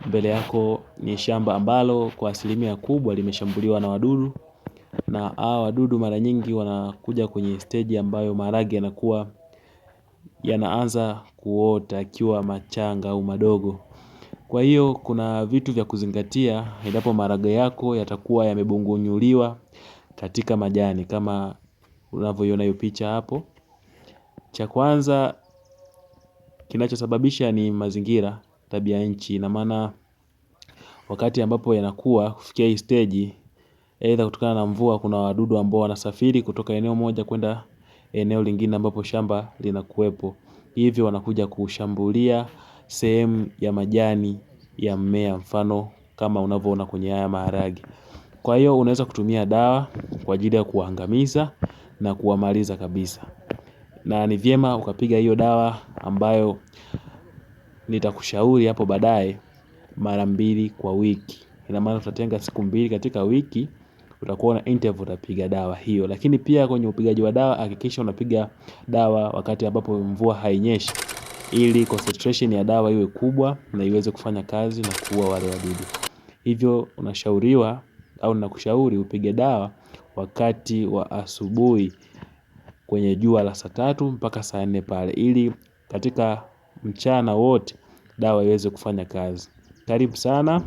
mbele yako ni shamba ambalo kwa asilimia kubwa limeshambuliwa na wadudu, na hawa wadudu mara nyingi wanakuja kwenye stage ambayo maharage yanakuwa yanaanza kuota akiwa machanga au madogo. Kwa hiyo kuna vitu vya kuzingatia endapo maharage yako yatakuwa yamebungunyuliwa katika majani kama unavyoiona hiyo picha hapo. Cha kwanza kinachosababisha ni mazingira, tabia nchi. Ina maana wakati ambapo yanakuwa kufikia hii stage, aidha kutokana na mvua, kuna wadudu ambao wanasafiri kutoka eneo moja kwenda eneo lingine ambapo shamba linakuwepo. Hivyo wanakuja kushambulia sehemu ya majani ya mmea, mfano kama unavyoona kwenye haya maharage. Kwa hiyo unaweza kutumia dawa kwa ajili ya kuangamiza na kuwamaliza kabisa. Na ni vyema ukapiga hiyo dawa ambayo nitakushauri hapo baadaye mara 2 kwa wiki. Ina maana utatenga siku 2 katika wiki, utakuwa na interval utapiga dawa hiyo. Lakini pia kwenye upigaji wa dawa hakikisha unapiga dawa wakati ambapo mvua hainyeshi, ili concentration ya dawa iwe kubwa na iweze kufanya kazi na kuua wale wadudu. Hivyo unashauriwa au nakushauri upige dawa wakati wa asubuhi kwenye jua la saa 3 mpaka saa 4 pale, ili katika mchana wote dawa iweze kufanya kazi. Karibu sana.